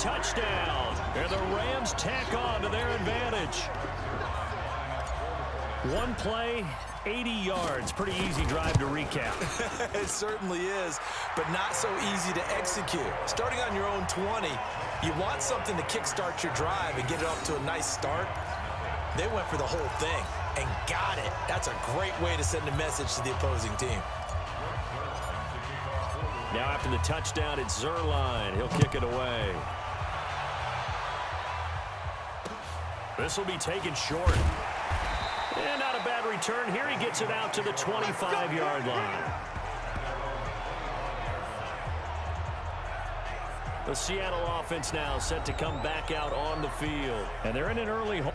touchdown. And the Rams tack on to their advantage. One play, 80 yards. Pretty easy drive to recap. It certainly is, but not so easy to execute. Starting on your own 20, you want something to kickstart your drive and get it off to a nice start. They went for the whole thing and got it. That's a great way to send a message to the opposing team. Now after the touchdown, it's Zuerlein. He'll kick it away. This will be taken short. And not a bad return here. He gets it out to the 25-yard line. The Seattle offense now set to come back out on the field. And they're in an early hole.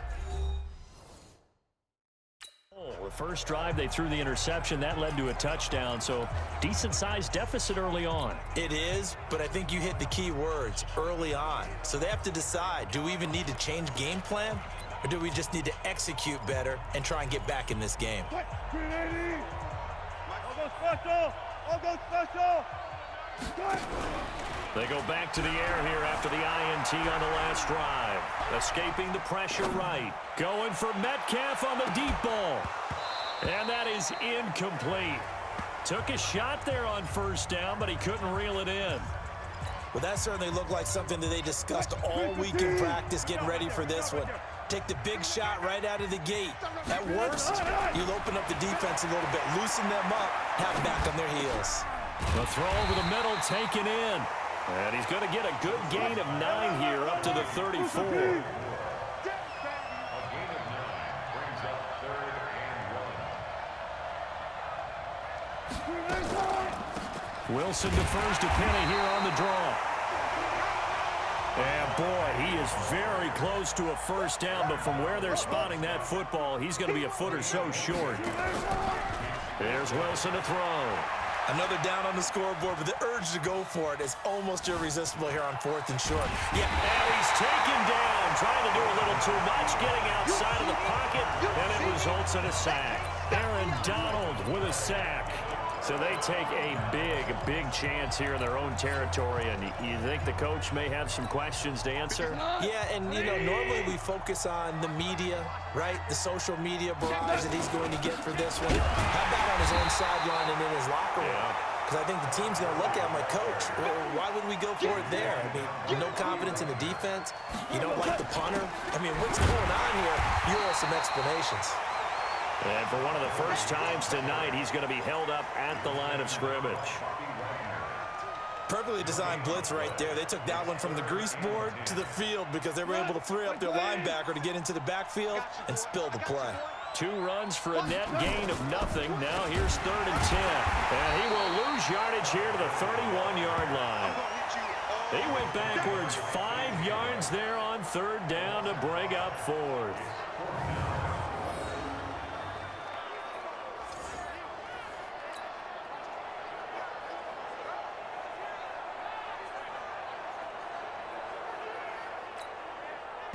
The first drive, they threw the interception. That led to a touchdown, so decent-sized deficit early on. It is, but I think you hit the key words, early on. So they have to decide, do we even need to change game plan, or do we just need to execute better and try and get back in this game? They go back to the air here after the INT on the last drive. Escaping the pressure right. Going for Metcalf on the deep ball. And that is incomplete. Took a shot there on first down, but he couldn't reel it in. Well, that certainly looked like something that they discussed all week in practice getting ready for this one. Take the big shot right out of the gate. At worst, you'll open up the defense a little bit, loosen them up, have them back on their heels. The throw over the middle taken in. And he's going to get a good gain of 9 here up to the 34. Wilson defers to Penny here on the draw. And boy, he is very close to a first down, but from where they're spotting that football, he's going to be a foot or so short. There's Wilson to throw. Another down on the scoreboard, but the urge to go for it is almost irresistible here on 4th and short. Yeah, and he's taken down, trying to do a little too much, getting outside of the pocket, and it results in a sack. Aaron Donald with a sack. So they take a big chance here in their own territory, and you think the coach may have some questions to answer? Yeah, and, you know, normally we focus on the media, right? The social media barrage that he's going to get for this one. How about on his own sideline and in his locker room? Because I think the team's going to look at him like, Coach, why would we go for it there? I mean, no confidence in the defense. You don't like the punter. I mean, what's going on here? You owe some explanations. And for one of the first times tonight, he's going to be held up at the line of scrimmage. Perfectly designed blitz right there. They took that one from the grease board to the field because they were able to free up their linebacker to get into the backfield and spill the play. 2 runs for a net gain of nothing. Now here's 3rd and 10. And he will lose yardage here to the 31-yard line. He went backwards 5 yards there on 3rd down to bring up 4th.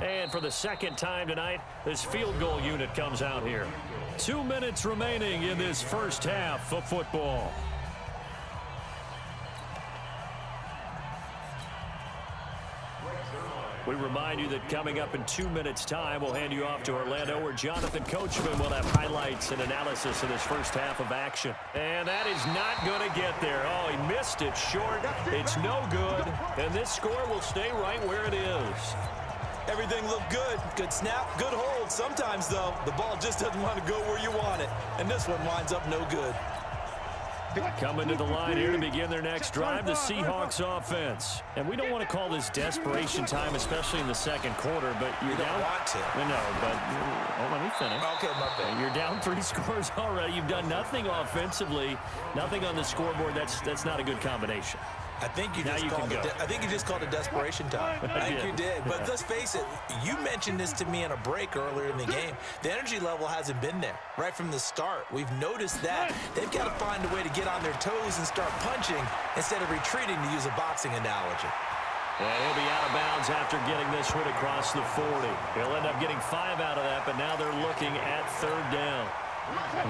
And for the second time tonight, this field goal unit comes out here. 2 minutes remaining in this first half of football. We remind you that coming up in 2 minutes' time, we'll hand you off to Orlando, where Jonathan Coachman will have highlights and analysis of this first half of action. And that is not going to get there. Oh, he missed it short. It's no good. And this score will stay right where it is. Everything looked good. Good snap, good hold. Sometimes, though, the ball just doesn't want to go where you want it. And this one winds up no good. Coming to the line here to begin their next drive, the Seahawks offense. And we don't want to call this desperation time, especially in the second quarter, but you're down. Want to. No, but let me finish. Okay, my bad. You're down 3 scores already. You've done nothing offensively, nothing on the scoreboard. That's not a good combination. I think you just called it desperation time. I think you did. But let's face it, you mentioned this to me in a break earlier in the game. The energy level hasn't been there right from the start. We've noticed that. They've got to find a way to get on their toes and start punching instead of retreating, to use a boxing analogy. And he'll be out of bounds after getting this one across the 40. He'll end up getting 5 out of that, but now they're looking at 3rd down.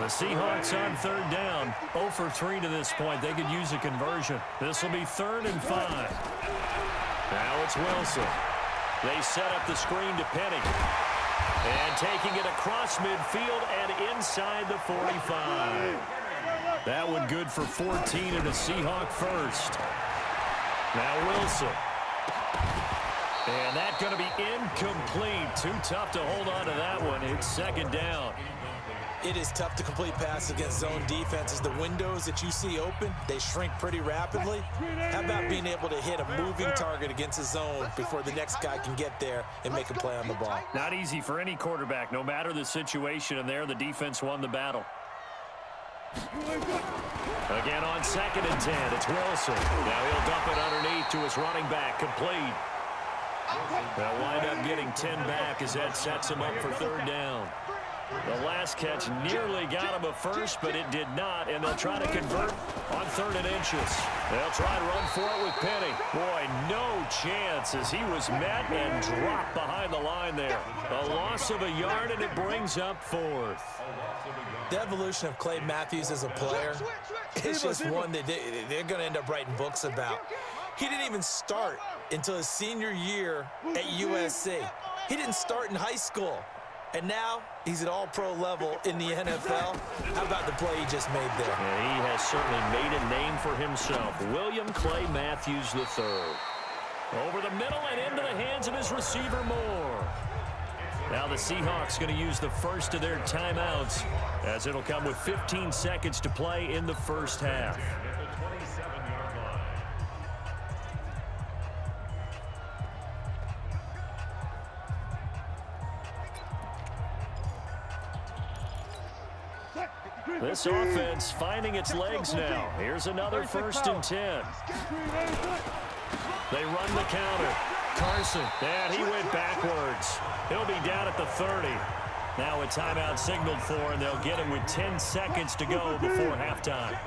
The Seahawks on 3rd down, 0 for 3 to this point. They could use a conversion. This will be 3rd and 5. Now it's Wilson. They set up the screen to Penny. And taking it across midfield and inside the 45. That one good for 14 and a Seahawk first. Now Wilson. And that's going to be incomplete. Too tough to hold on to that one. It's second down. It is tough to complete pass against zone defenses. The windows that you see open, they shrink pretty rapidly. How about being able to hit a moving target against a zone before the next guy can get there and make a play on the ball? Not easy for any quarterback, no matter the situation, and there the defense won the battle. Again on 2nd and 10, it's Wilson. Now he'll dump it underneath to his running back, complete. They'll wind up getting 10 back as that sets him up for 3rd down. The last catch nearly got him a first, but it did not, and they'll try to convert on 3rd and inches. They'll try to run for it with Penny. Boy, no chance as he was met and dropped behind the line there. A loss of a yard, and it brings up 4th. The evolution of Clay Matthews as a player, it's just one that they're going to end up writing books about. He didn't even start until his senior year at USC. He didn't start in high school. And now he's at all-pro level in the NFL. How about the play he just made there? And he has certainly made a name for himself. William Clay Matthews III. Over the middle and into the hands of his receiver, Moore. Now the Seahawks going to use the first of their timeouts as it'll come with 15 seconds to play in the first half. This offense finding its legs now. Here's another 1st and 10. They run the counter. Carson, and he went backwards. He'll be down at the 30. Now a timeout signaled for, and they'll get it with 10 seconds to go before halftime.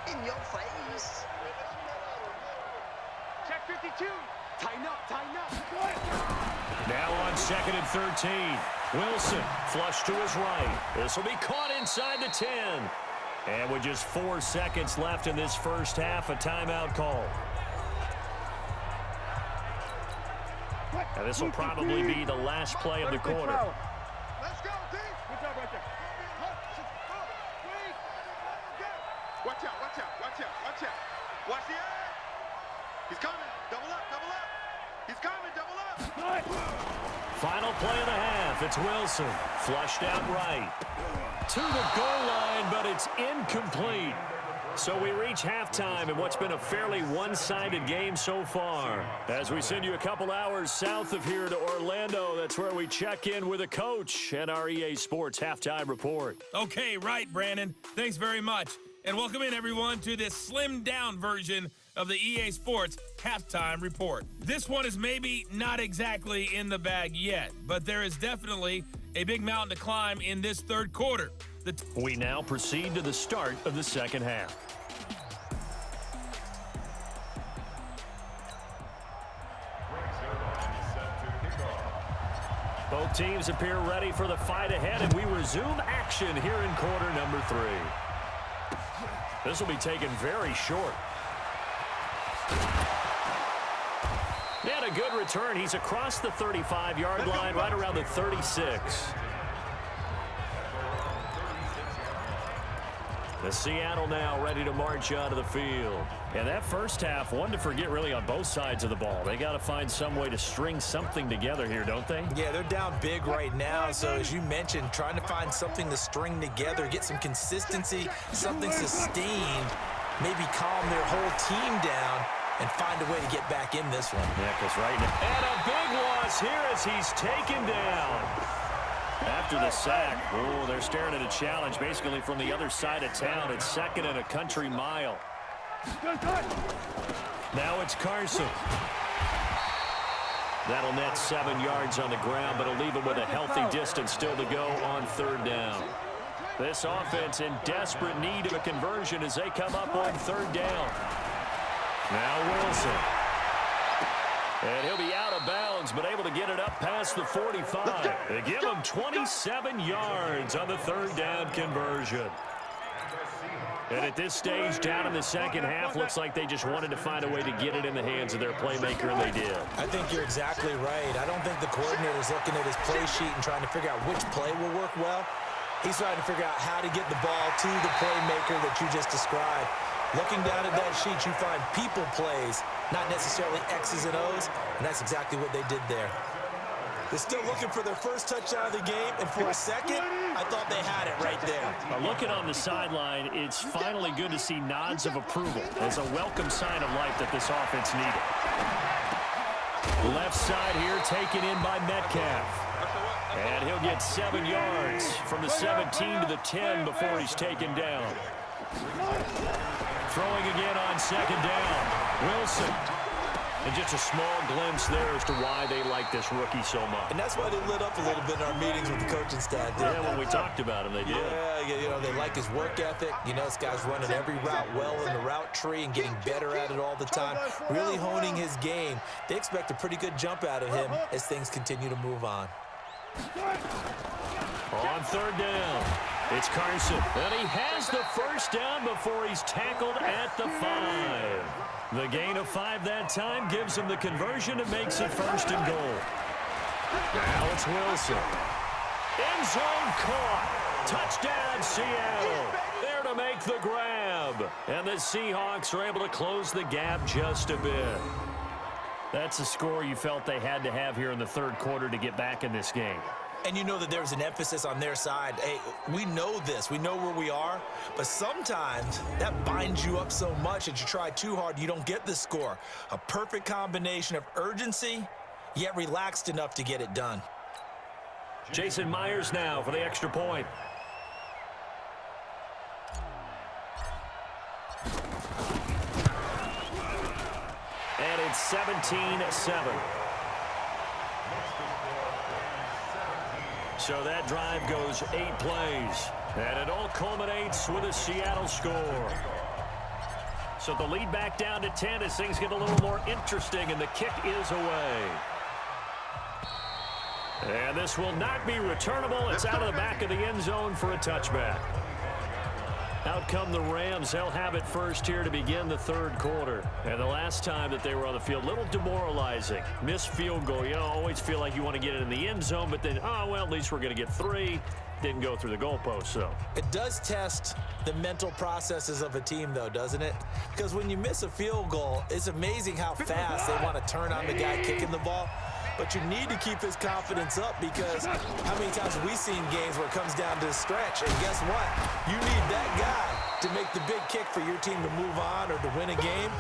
In your face. Check 52. Tighten up, tighten up. Now on 2nd and 13. Wilson, flush to his right. This will be caught inside the 10. And with just 4 seconds left in this first half, a timeout call. And this will probably be the last play of the quarter. Let's go, team. Good job right there. Watch out, watch out, watch out, watch out. Watch the eye. He's coming. Double up, double up. He's coming, double up. Final play of the half. It's Wilson. Flushed out right. To the goal line, but it's incomplete. So we reach halftime in what's been a fairly one-sided game so far. As we send you a couple hours south of here to Orlando, that's where we check in with a coach and our EA Sports Halftime Report. Okay, right, Brandon. Thanks very much. And welcome in, everyone, to this slimmed-down version of the EA Sports Halftime Report. This one is maybe not exactly in the bag yet, but there is definitely a big mountain to climb in this third quarter. We now proceed to the start of the second half. Both teams appear ready for the fight ahead, and we resume action here in quarter number 3. This will be taken very short. He had a good return. He's across the 35-yard line, right around the 36. The Seattle now ready to march out of the field. And that first half, one to forget really on both sides of the ball. They got to find some way to string something together here, don't they? Yeah, they're down big right now. So as you mentioned, trying to find something to string together, get some consistency, something sustained, maybe calm their whole team down and find a way to get back in this one. Yeah, because right now. And a big loss here as he's taken down. After the sack, oh, they're staring at a challenge basically from the other side of town. It's 2nd and a country mile. Now it's Carson. That'll net 7 yards on the ground, but it'll leave him with a healthy distance still to go on 3rd down. This offense in desperate need of a conversion as they come up on 3rd down. Now Wilson. And he'll be out of bounds, but able to get it up past the 45. They give him 27 yards on the 3rd down conversion. And at this stage, down in the second half, looks like they just wanted to find a way to get it in the hands of their playmaker, and they did. I think you're exactly right. I don't think the coordinator's looking at his play sheet and trying to figure out which play will work well. He's trying to figure out how to get the ball to the playmaker that you just described. Looking down at that sheet, you find people plays, not necessarily X's and O's, and that's exactly what they did there. They're still looking for their first touchdown of the game, and for a second, I thought they had it right there. Looking on the sideline, it's finally good to see nods of approval as a welcome sign of life that this offense needed. Left side here taken in by Metcalf. And he'll get 7 yards from the 17 to the 10 before he's taken down. Throwing again on second down. Wilson. And just a small glimpse there as to why they like this rookie so much. And that's why they lit up a little bit in our meetings with the coaching staff. Yeah, when we talked about him, they did. Yeah, you know, they like his work ethic. You know, this guy's running every route well in the route tree and getting better at it all the time, really honing his game. They expect a pretty good jump out of him as things continue to move on. On third down, it's Carson. And he has the first down before he's tackled at the 5. The gain of 5 that time gives him the conversion and makes it 1st and goal. Now it's Wilson. End zone caught. Touchdown, Seattle. There to make the grab. And the Seahawks are able to close the gap just a bit. That's a score you felt they had to have here in the third quarter to get back in this game. And you know that there's an emphasis on their side. Hey, we know this. We know where we are. But sometimes that binds you up so much that you try too hard, you don't get the score. A perfect combination of urgency, yet relaxed enough to get it done. Jason Myers now for the extra point. And it's 17-7. So that drive goes 8 plays. And it all culminates with a Seattle score. So the lead back down to 10 as things get a little more interesting, and the kick is away. And this will not be returnable. It's out of the back of the end zone for a touchback. Out come the Rams. They'll have it first here to begin the third quarter. And the last time that they were on the field, a little demoralizing. Missed field goal. You know, always feel like you want to get it in the end zone, but then, oh, well, at least we're going to get 3. Didn't go through the goalpost, though. It does test the mental processes of a team, though, doesn't it? Because when you miss a field goal, it's amazing how fast they want to turn on the guy kicking the ball. But you need to keep his confidence up, because how many times have we seen games where it comes down to the stretch? And guess what? You need that guy to make the big kick for your team to move on or to win a game.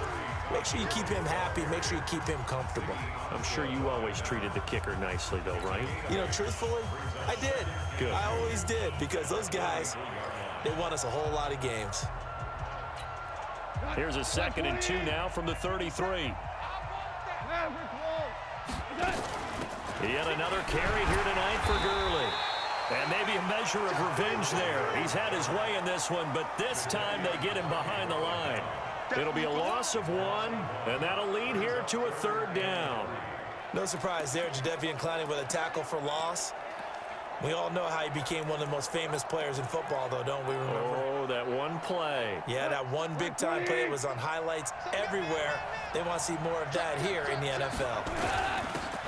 Make sure you keep him happy. Make sure you keep him comfortable. I'm sure you always treated the kicker nicely, though, right? You know, truthfully, I did. Good. I always did, because those guys, they won us a whole lot of games. Here's a 2nd and 2 now from the 33. Yet another carry here tonight for Gurley. And maybe a measure of revenge there. He's had his way in this one, but this time they get him behind the line. It'll be a loss of 1, and that'll lead here to a 3rd down. No surprise there, Jadeveon Clowney with a tackle for loss. We all know how he became one of the most famous players in football, though, don't we remember? Oh, that one play. Yeah, that one big-time play was on highlights everywhere. They want to see more of that here in the NFL.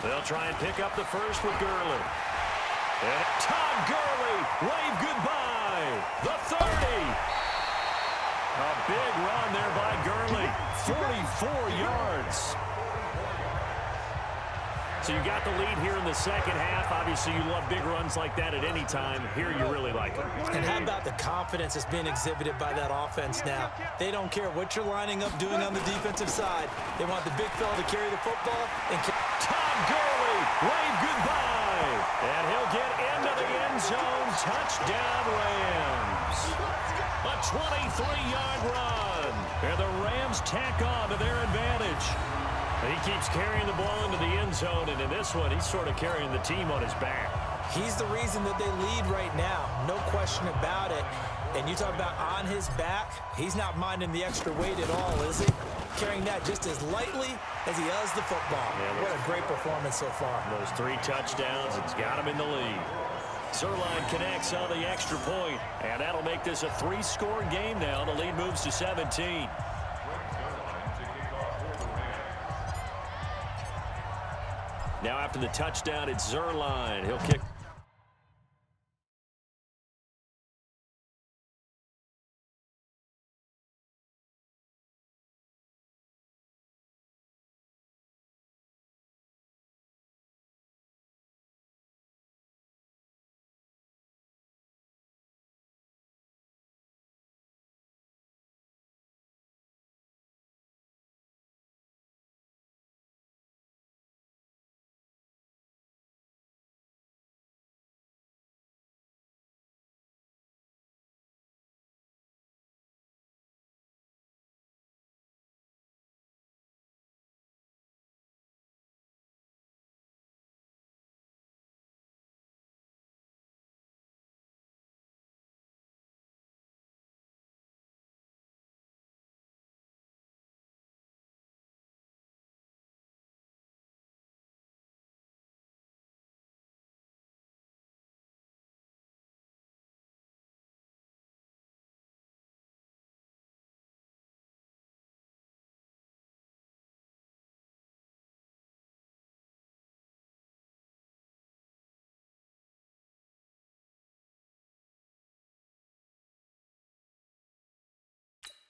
They'll try and pick up the first with Gurley. And Todd Gurley, wave goodbye. The 30. A big run there by Gurley. 44 yards. So you got the lead here in the second half. Obviously, you love big runs like that at any time. Here, you really like them. And how about the confidence that's being exhibited by that offense now? They don't care what you're lining up doing on the defensive side. They want the big fella to carry the football. And Todd Gurley, wave goodbye. And he'll get into the end zone. Touchdown, Rams. A 23-yard run. And the Rams tack on to their advantage. He keeps carrying the ball into the end zone, and in this one, he's sort of carrying the team on his back. He's the reason that they lead right now, no question about it. And you talk about on his back, he's not minding the extra weight at all, is he? Carrying that just as lightly as he does the football. Yeah, what a great performance so far. Those 3 touchdowns, it's got him in the lead. Zuerlein connects on the extra point, and that'll make this a 3-score game now. The lead moves to 17. Now after the touchdown, it's Zuerlein. He'll kick.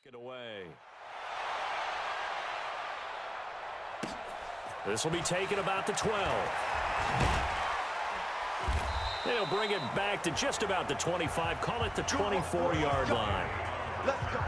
It away. This will be taken about the 12. They'll bring it back to just about the 25. Call it the 24-yard line. Let's go.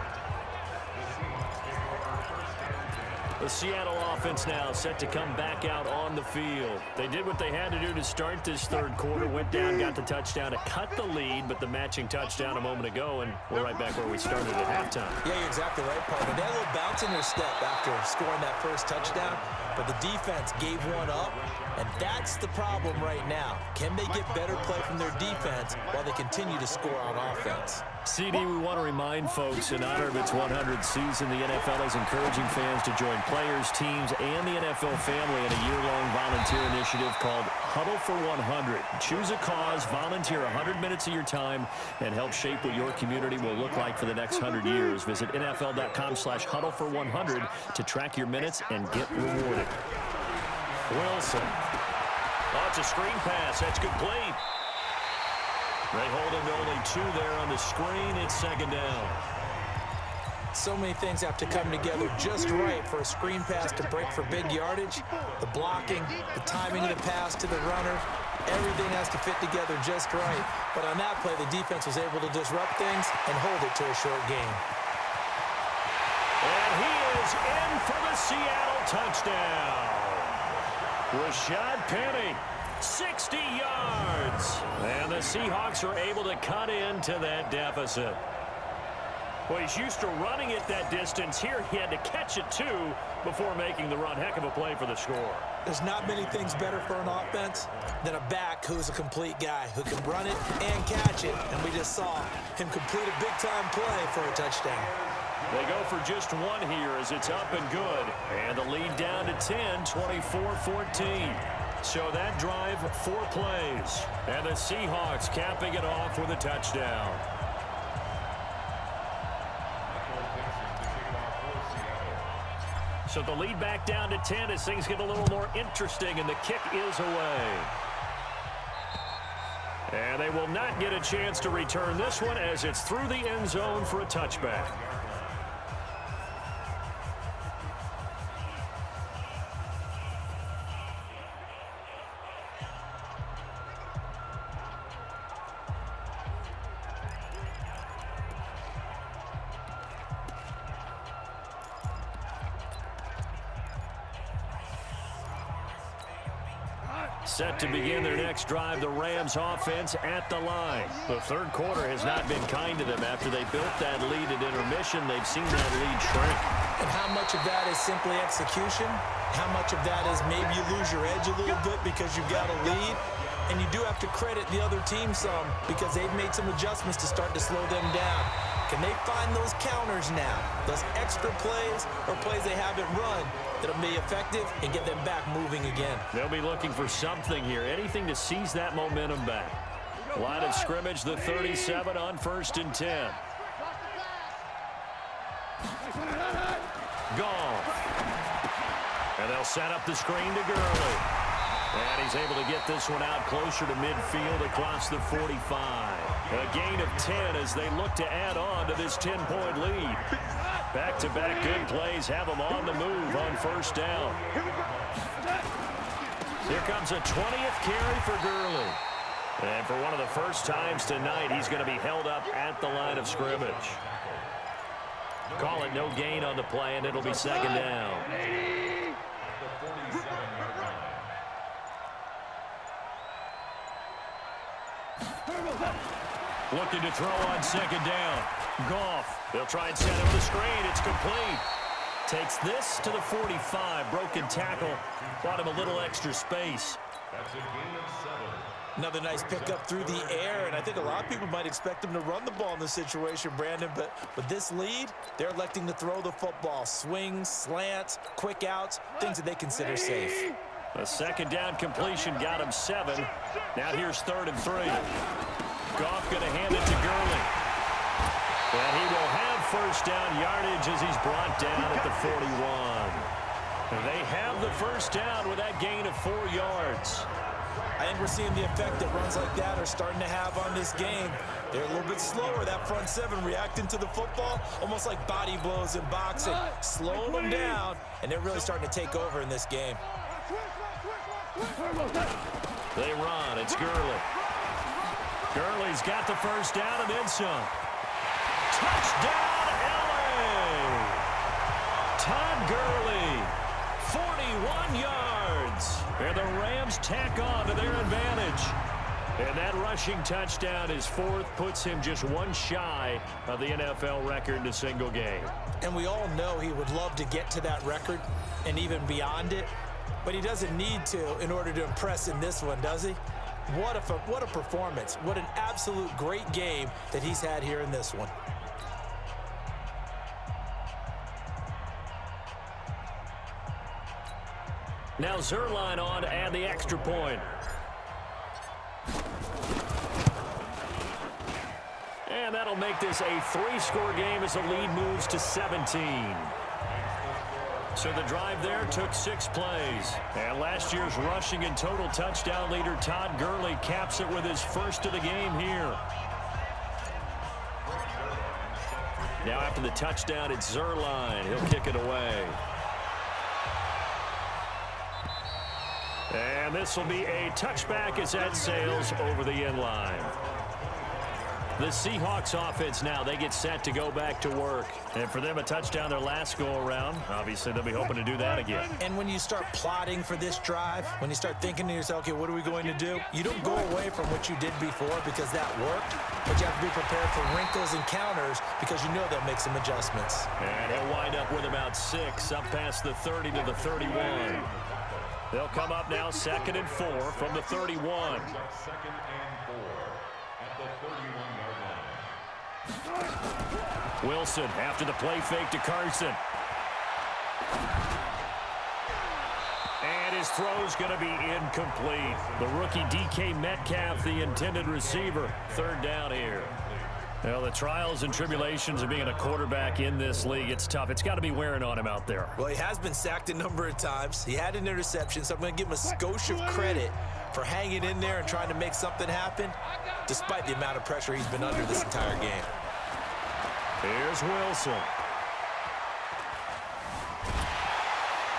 The Seattle offense now set to come back out on the field. They did what they had to do to start this third quarter, went down, got the touchdown to cut the lead, but the matching touchdown a moment ago, and we're right back where we started at halftime. Yeah, you're exactly right, partner. They had a little bounce in their step after scoring that first touchdown, but the defense gave one up, and that's the problem right now. Can they get better play from their defense while they continue to score on offense? CD, we want to remind folks, in honor of its 100th season, the NFL is encouraging fans to join players, teams, and the NFL family in a year-long volunteer initiative called Huddle for 100. Choose a cause, volunteer 100 minutes of your time, and help shape what your community will look like for the next 100 years. Visit NFL.com/huddle-for-100 to track your minutes and get rewarded. Wilson. Oh, it's a screen pass. That's complete. They hold him to only 2 there on the screen. It's second down. So many things have to come together just right for a screen pass to break for big yardage. The blocking, the timing of the pass to the runner, everything has to fit together just right. But on that play, the defense was able to disrupt things and hold it to a short game. And he is in for the Seattle touchdown. Rashad Penny, 60 yards. And the Seahawks are able to cut into that deficit. Well, he's used to running it that distance. Here he had to catch it, too, before making the run. Heck of a play for the score. There's not many things better for an offense than a back who's a complete guy, who can run it and catch it. And we just saw him complete a big-time play for a touchdown. They go for just one here as it's up and good. And the lead down to 10, 24-14. So that drive, 4 plays. And the Seahawks capping it off with a touchdown. So the lead back down to 10 as things get a little more interesting, and the kick is away. And they will not get a chance to return this one as it's through the end zone for a touchback. Set to begin their next drive, the Rams offense at the line. The third quarter has not been kind to them. After they built that lead at intermission, they've seen that lead shrink. And how much of that is simply execution? How much of that is maybe you lose your edge a little bit because you've got a lead? And you do have to credit the other team some because they've made some adjustments to start to slow them down. Can they find those counters now, those extra plays or plays they haven't run that'll be effective and get them back moving again? They'll be looking for something here, anything to seize that momentum back. Line of scrimmage, the 37 on 1st and 10. Goff. And they'll set up the screen to Gurley. And he's able to get this one out closer to midfield across the 45. A gain of 10 as they look to add on to this 10-point lead. Back-to-back good plays have them on the move on 1st down. Here comes a 20th carry for Gurley. And for one of the first times tonight, he's going to be held up at the line of scrimmage. Call it no gain on the play, and it'll be 2nd down. Looking to throw on 2nd down. Goff. They'll try and set him the screen. It's complete. Takes this to the 45. Broken tackle. Bought him a little extra space. That's a gain of 7. Another nice pickup through the air, and I think a lot of people might expect him to run the ball in this situation, Brandon, but with this lead, they're electing to throw the football. Swings, slants, quick outs, things that they consider safe. A 2nd down completion got him 7. Now here's 3rd and 3. Goff going to hand it to Gurley. And he will have 1st down yardage as he's brought down at the 41. And they have the 1st down with that gain of 4 yards. I think we're seeing the effect that runs like that are starting to have on this game. They're a little bit slower, that front 7 reacting to the football, almost like body blows in boxing, slowing them down, and they're really starting to take over in this game. They run. It's Gurley. Gurley's got the 1st down and then some. Touchdown, LA! Todd Gurley, 41 yards. And the Rams tack on to their advantage. And that rushing touchdown is 4th, puts him just 1 shy of the NFL record in a single game. And we all know he would love to get to that record and even beyond it, but he doesn't need to in order to impress in this one, does he? What a performance. What an absolute great game that he's had here in this one. Now Zuerlein on to add the extra point. And that'll make this a 3-score game as the lead moves to 17. So the drive there took 6 plays. And last year's rushing and total touchdown leader Todd Gurley caps it with his 1st of the game here. Now after the touchdown, it's Zuerlein. He'll kick it away. And this will be a touchback as that sails over the end line. The Seahawks offense now, they get set to go back to work. And for them, a touchdown their last go-around. Obviously, they'll be hoping to do that again. And when you start plotting for this drive, when you start thinking to yourself, okay, what are we going to do? You don't go away from what you did before because that worked, but you have to be prepared for wrinkles and counters because you know they'll make some adjustments. And he'll wind up with about 6 up past the 30 to the 31. They'll come up now 2nd and 4 from the 31. 2nd and 4 at the 31-yard line. Wilson after the play fake to Carson. And his throw's going to be incomplete. The rookie DK Metcalf, the intended receiver. 3rd down here. Well, the trials and tribulations of being a quarterback in this league, it's tough. It's got to be wearing on him out there. Well, he has been sacked a number of times. He had an interception, so I'm going to give him a skosh of credit for hanging in there and trying to make something happen, despite the amount of pressure he's been under this entire game. Here's Wilson.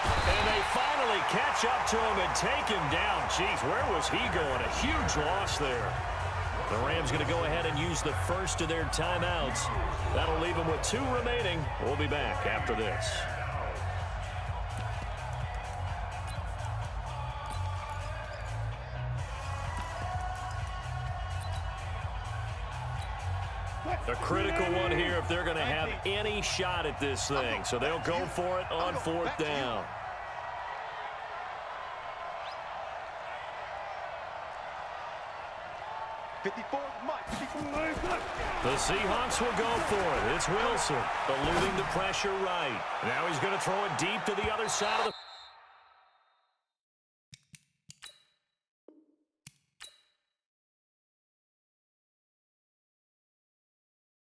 And they finally catch up to him and take him down. Jeez, where was he going? A huge loss there. The Rams going to go ahead and use the 1st of their timeouts. That'll leave them with 2 remaining. We'll be back after this. A critical one here if they're going to have any shot at this thing. So they'll go for it on 4th down. The Seahawks will go for it. It's Wilson eluding the pressure right. Now he's going to throw it deep to the other side of the